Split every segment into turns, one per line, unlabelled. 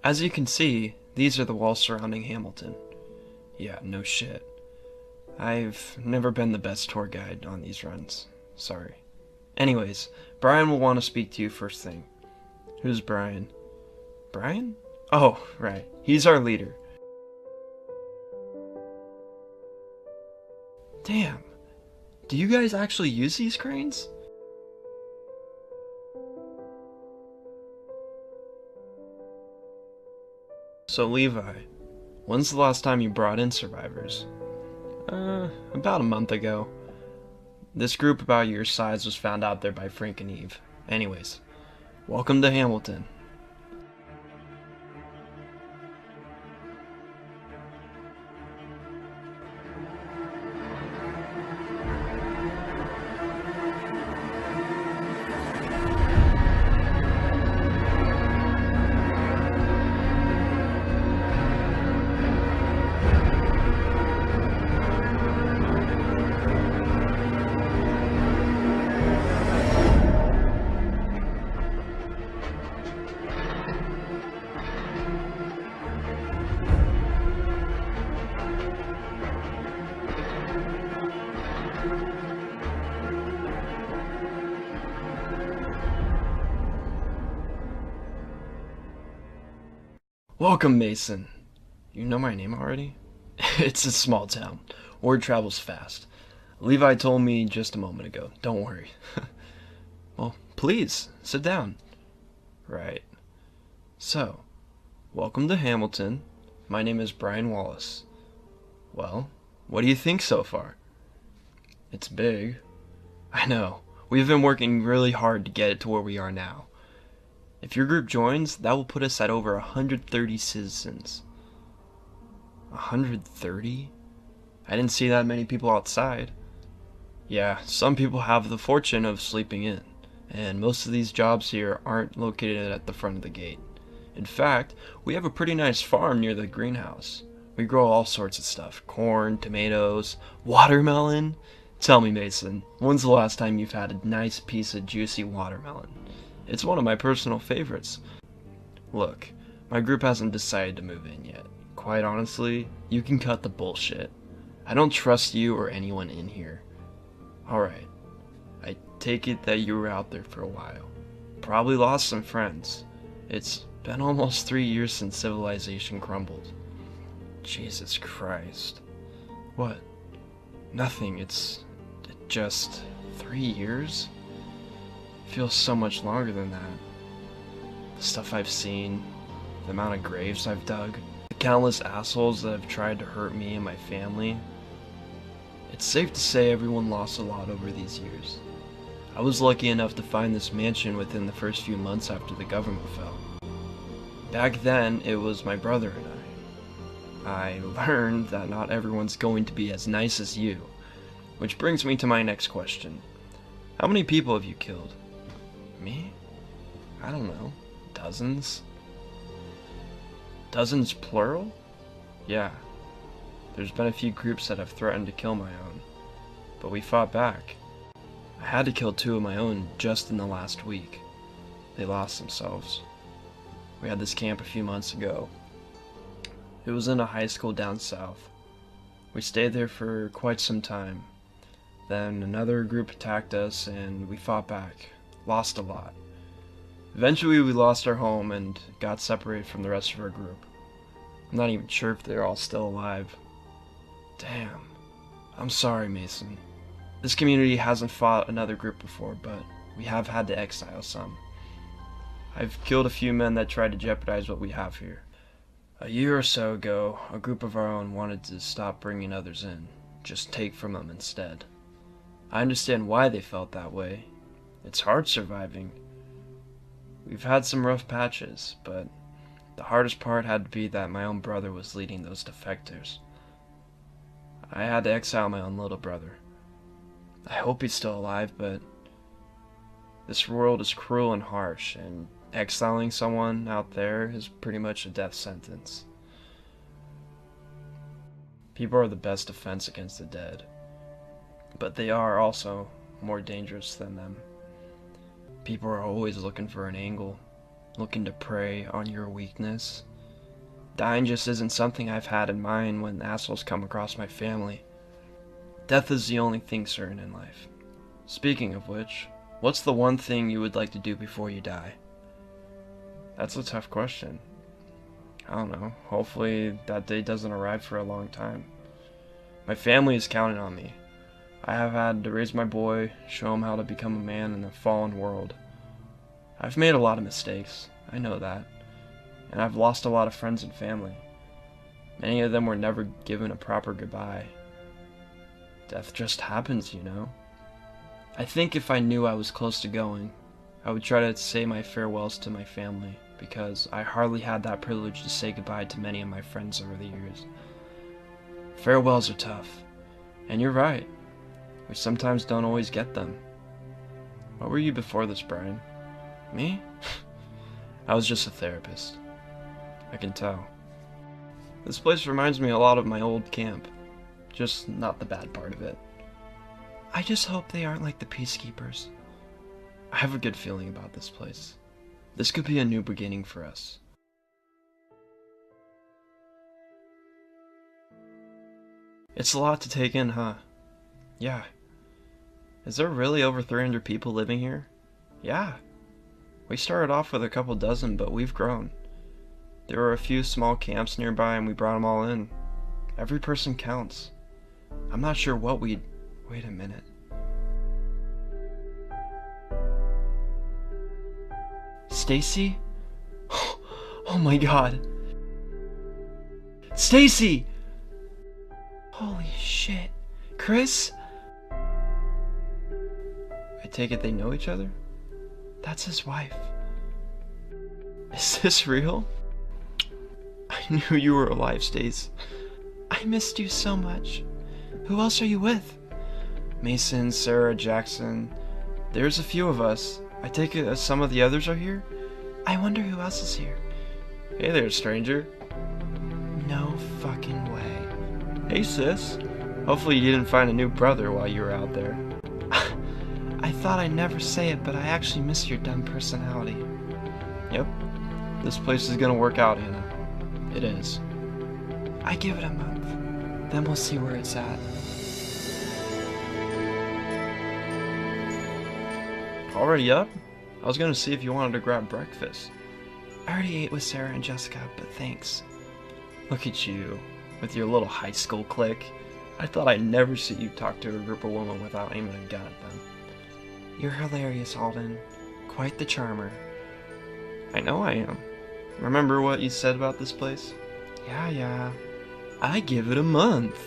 As you can see, these are the walls surrounding Hamilton. Yeah, no shit. I've never been the best tour guide on these runs. Sorry. Anyways, Brian will want to speak to you first thing. Who's Brian? Brian? Oh, right. He's our leader. Damn. Do you guys actually use these cranes? So Levi, when's the last time you brought in survivors? About a month ago. This group about your size was found out there by Frank and Eve. Anyways, welcome to Hamilton. Welcome, Mason. You know my name already? It's a small town. Word travels fast. Levi told me just a moment ago. Don't worry. Well, please, sit down. Right. So, welcome to Hamilton. My name is Brian Wallace. Well, what do you think so far? It's big. I know. We've been working really hard to get it to where we are now. If your group joins, that will put us at over 130 citizens. 130? I didn't see that many people outside. Yeah, some people have the fortune of sleeping in, and most of these jobs here aren't located at the front of the gate. In fact, we have a pretty nice farm near the greenhouse. We grow all sorts of stuff. Corn, tomatoes, watermelon. Tell me, Mason, when's the last time you've had a nice piece of juicy watermelon? It's one of my personal favorites. Look, my group hasn't decided to move in yet. Quite honestly, you can cut the bullshit. I don't trust you or anyone in here. Alright, I take it that you were out there for a while. Probably lost some friends. It's been almost 3 years since civilization crumbled. Jesus Christ. What? Nothing, it's just 3 years? Feels so much longer than that. The stuff I've seen, the amount of graves I've dug, the countless assholes that have tried to hurt me and my family. It's safe to say everyone lost a lot over these years. I was lucky enough to find this mansion within the first few months after the government fell. Back then, it was my brother and I learned that not everyone's going to be as nice as you, which brings me to my next question. How many people have you killed? Me? I don't know. Dozens? Dozens plural? Yeah. There's been a few groups that have threatened to kill my own, but we fought back. I had to kill 2 of my own just in the last week. They lost themselves. We had this camp a few months ago. It was in a high school down south. We stayed there for quite some time. Then another group attacked us and we fought back. Lost a lot. Eventually we lost our home and got separated from the rest of our group. I'm not even sure if they're all still alive. Damn. I'm sorry, Mason. This community hasn't fought another group before, but we have had to exile some. I've killed a few men that tried to jeopardize what we have here. A year or so ago, a group of our own wanted to stop bringing others in, just take from them instead. I understand why they felt that way. It's hard surviving. We've had some rough patches, but the hardest part had to be that my own brother was leading those defectors. I had to exile my own little brother. I hope he's still alive, but this world is cruel and harsh, and exiling someone out there is pretty much a death sentence. People are the best defense against the dead, but they are also more dangerous than them. People are always looking for an angle, looking to prey on your weakness. Dying just isn't something I've had in mind when assholes come across my family. Death is the only thing certain in life. Speaking of which, what's the one thing you would like to do before you die? That's a tough question. I don't know. Hopefully that day doesn't arrive for a long time. My family is counting on me. I have had to raise my boy, show him how to become a man in a fallen world. I've made a lot of mistakes, I know that. And I've lost a lot of friends and family. Many of them were never given a proper goodbye. Death just happens, you know. I think if I knew I was close to going, I would try to say my farewells to my family, because I hardly had that privilege to say goodbye to many of my friends over the years. Farewells are tough, and you're right. We sometimes don't always get them. What were you before this, Brian? Me? I was just a therapist. I can tell. This place reminds me a lot of my old camp, just not the bad part of it. I just hope they aren't like the Peacekeepers. I have a good feeling about this place. This could be a new beginning for us. It's a lot to take in, huh? Yeah. Is there really over 300 people living here? Yeah. We started off with a couple dozen, but we've grown. There were a few small camps nearby and we brought them all in. Every person counts. I'm not sure what we'd... Wait a minute. Stacy? Oh my god. Stacy! Holy shit. Chris? I take it they know each other? That's his wife. Is this real? I knew you were alive, Stace. I missed you so much. Who else are you with? Mason, Sarah, Jackson. There's a few of us. I take it some of the others are here? I wonder who else is here. Hey there, stranger. No fucking way. Hey, sis. Hopefully you didn't find a new brother while you were out there. I thought I'd never say it, but I actually miss your dumb personality. Yep. This place is gonna work out, Hannah. It is. I give it a month. Then we'll see where it's at. Already up? I was gonna see if you wanted to grab breakfast. I already ate with Sarah and Jessica, but thanks. Look at you, with your little high school clique. I thought I'd never see you talk to a group of women without aiming a gun at them. You're hilarious, Alden. Quite the charmer. I know I am. Remember what you said about this place? Yeah. I give it a month.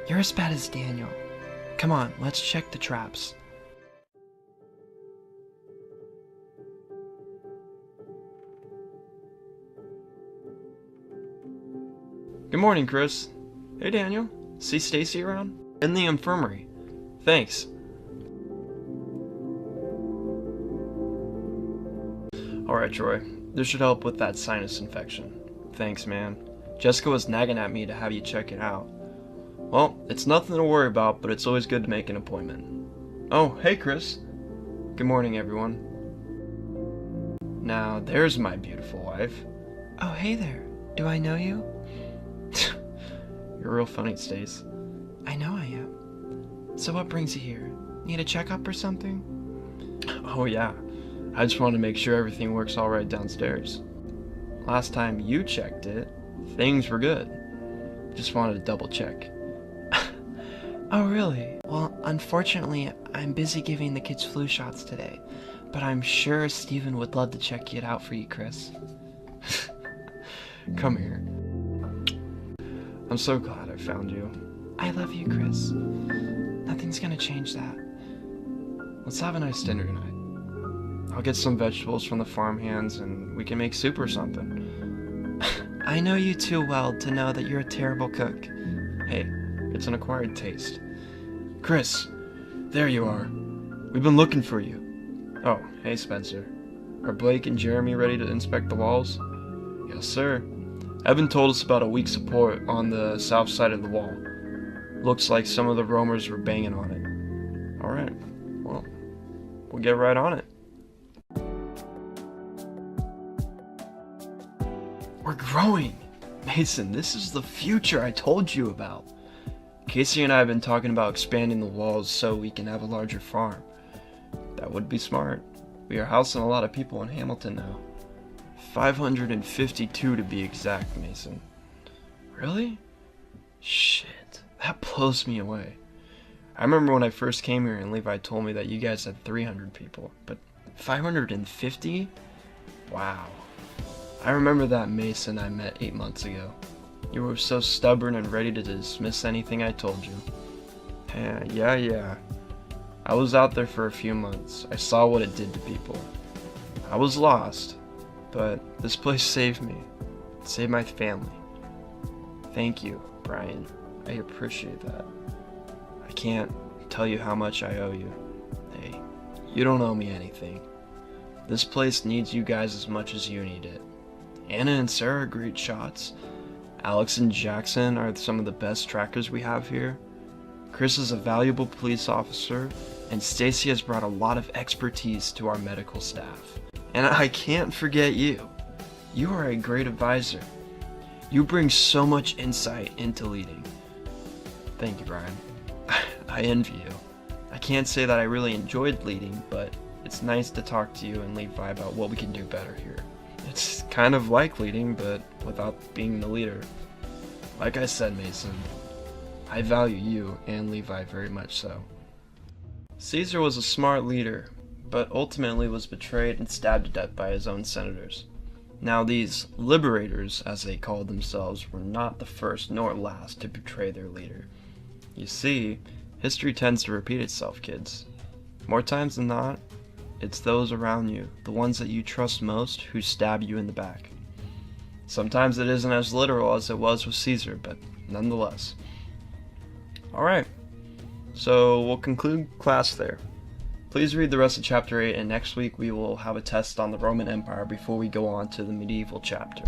You're as bad as Daniel. Come on, let's check the traps. Good morning, Chris. Hey, Daniel. See Stacy around? In the infirmary. Thanks. Alright, Troy. This should help with that sinus infection. Thanks, man. Jessica was nagging at me to have you check it out. Well, it's nothing to worry about, but it's always good to make an appointment. Oh, hey, Chris. Good morning, everyone. Now, there's my beautiful wife. Oh, hey there. Do I know you? You're real funny, Stace. I know I am. So what brings you here? Need a checkup or something? Oh yeah. I just wanted to make sure everything works alright downstairs. Last time you checked it, things were good. Just wanted to double check. Oh really? Well, unfortunately, I'm busy giving the kids flu shots today. But I'm sure Steven would love to check it out for you, Chris. Come here. I'm so glad I found you. I love you, Chris. Nothing's gonna change that. Let's have a nice dinner tonight. I'll get some vegetables from the farmhands and we can make soup or something. I know you too well to know that you're a terrible cook. Hey, it's an acquired taste. Chris, there you are. We've been looking for you. Oh, hey Spencer. Are Blake and Jeremy ready to inspect the walls? Yes, sir. Evan told us about a weak support on the south side of the wall. Looks like some of the roamers were banging on it. Alright, well, we'll get right on it. We're growing! Mason, this is the future I told you about. Casey and I have been talking about expanding the walls so we can have a larger farm. That would be smart. We are housing a lot of people in Hamilton now. 552 to be exact, Mason. Really? Shit, that blows me away. I remember when I first came here and Levi told me that you guys had 300 people, but 550? Wow. I remember that Mason I met 8 months ago. You were so stubborn and ready to dismiss anything I told you. Yeah. I was out there for a few months. I saw what it did to people. I was lost, but this place saved me. It saved my family. Thank you, Brian. I appreciate that. I can't tell you how much I owe you. Hey, you don't owe me anything. This place needs you guys as much as you need it. Anna and Sarah are great shots. Alex and Jackson are some of the best trackers we have here. Chris is a valuable police officer, and Stacy has brought a lot of expertise to our medical staff. And I can't forget you. You are a great advisor. You bring so much insight into leading. Thank you, Brian. I envy you. I can't say that I really enjoyed leading, but it's nice to talk to you and Levi about what we can do better here. It's kind of like leading, but without being the leader. Like I said, Mason, I value you and Levi very much so. Caesar was a smart leader, but ultimately was betrayed and stabbed to death by his own senators. Now these liberators, as they called themselves, were not the first nor last to betray their leader. You see, history tends to repeat itself, kids. More times than not, it's those around you, the ones that you trust most, who stab you in the back. Sometimes it isn't as literal as it was with Caesar, but nonetheless. Alright, so we'll conclude class there. Please read the rest of chapter 8, and next week we will have a test on the Roman Empire before we go on to the medieval chapter.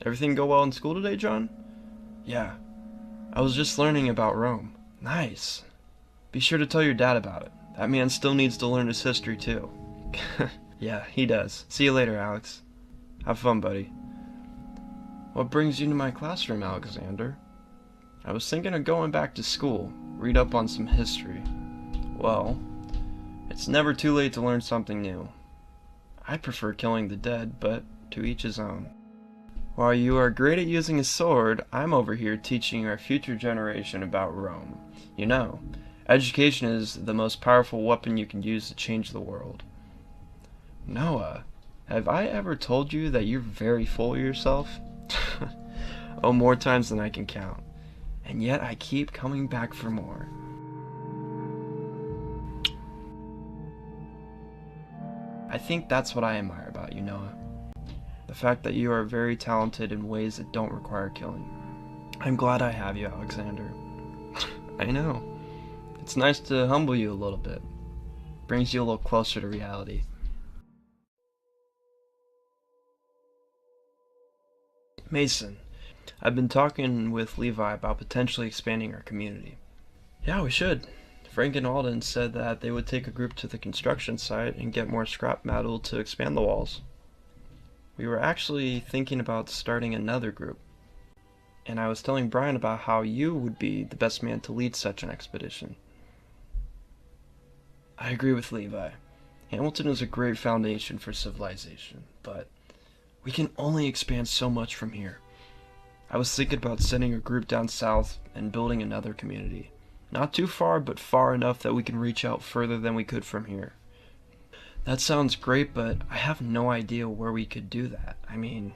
Everything go well in school today, John? Yeah, I was just learning about Rome. Nice. Be sure to tell your dad about it. That man still needs to learn his history too. Yeah, he does. See you later, Alex. Have fun, buddy. What brings you to my classroom, Alexander? I was thinking of going back to school, read up on some history. Well, it's never too late to learn something new. I prefer killing the dead, but to each his own. While you are great at using a sword, I'm over here teaching our future generation about Rome. You know, education is the most powerful weapon you can use to change the world. Noah, have I ever told you that you're very full of yourself? Oh, more times than I can count. And yet I keep coming back for more. I think that's what I admire about you, Noah. The fact that you are very talented in ways that don't require killing. I'm glad I have you, Alexander. I know. It's nice to humble you a little bit. Brings you a little closer to reality. Mason, I've been talking with Levi about potentially expanding our community. Yeah, we should. Frank and Alden said that they would take a group to the construction site and get more scrap metal to expand the walls. We were actually thinking about starting another group, and I was telling Brian about how you would be the best man to lead such an expedition. I agree with Levi. Hamilton is a great foundation for civilization, but we can only expand so much from here. I was thinking about sending a group down south and building another community. Not too far, but far enough that we can reach out further than we could from here. That sounds great, but I have no idea where we could do that. I mean,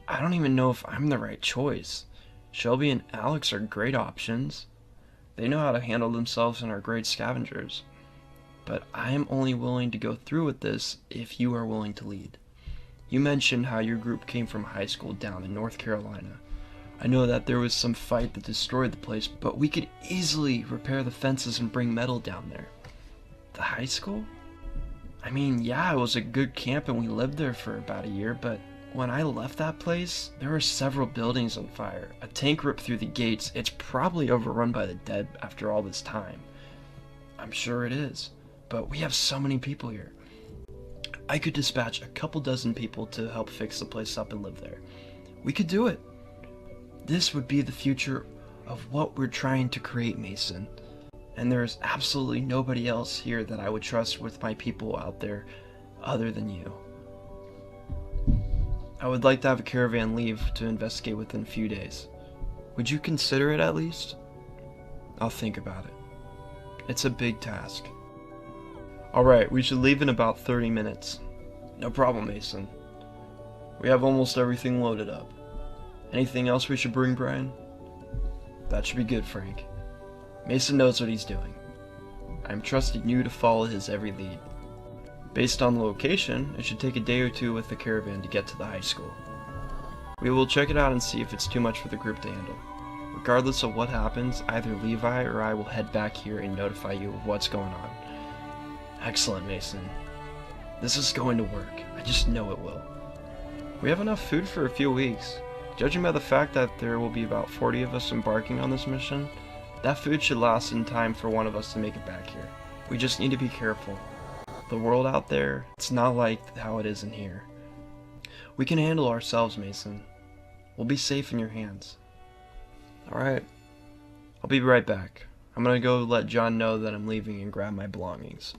I don't even know if I'm the right choice. Shelby and Alex are great options. They know how to handle themselves and are great scavengers. But I am only willing to go through with this if you are willing to lead. You mentioned how your group came from high school down in North Carolina. I know that there was some fight that destroyed the place, but we could easily repair the fences and bring metal down there. The high school? I mean, yeah, it was a good camp and we lived there for about a year, but when I left that place, there were several buildings on fire. A tank ripped through the gates. It's probably overrun by the dead after all this time. I'm sure it is, but we have so many people here. I could dispatch a couple dozen people to help fix the place up and live there. We could do it. This would be the future of what we're trying to create, Mason. And there's absolutely nobody else here that I would trust with my people out there other than you. I would like to have a caravan leave to investigate within a few days. Would you consider it at least? I'll think about it. It's a big task. Alright, we should leave in about 30 minutes. No problem, Mason. We have almost everything loaded up. Anything else we should bring, Brian? That should be good, Frank. Mason knows what he's doing. I'm trusting you to follow his every lead. Based on the location, it should take a day or two with the caravan to get to the high school. We will check it out and see if it's too much for the group to handle. Regardless of what happens, either Levi or I will head back here and notify you of what's going on. Excellent, Mason. This is going to work. I just know it will. We have enough food for a few weeks. Judging by the fact that there will be about 40 of us embarking on this mission, that food should last in time for one of us to make it back here. We just need to be careful. The world out there, it's not like how it is in here. We can handle ourselves, Mason. We'll be safe in your hands. Alright. I'll be right back. I'm gonna go let John know that I'm leaving and grab my belongings.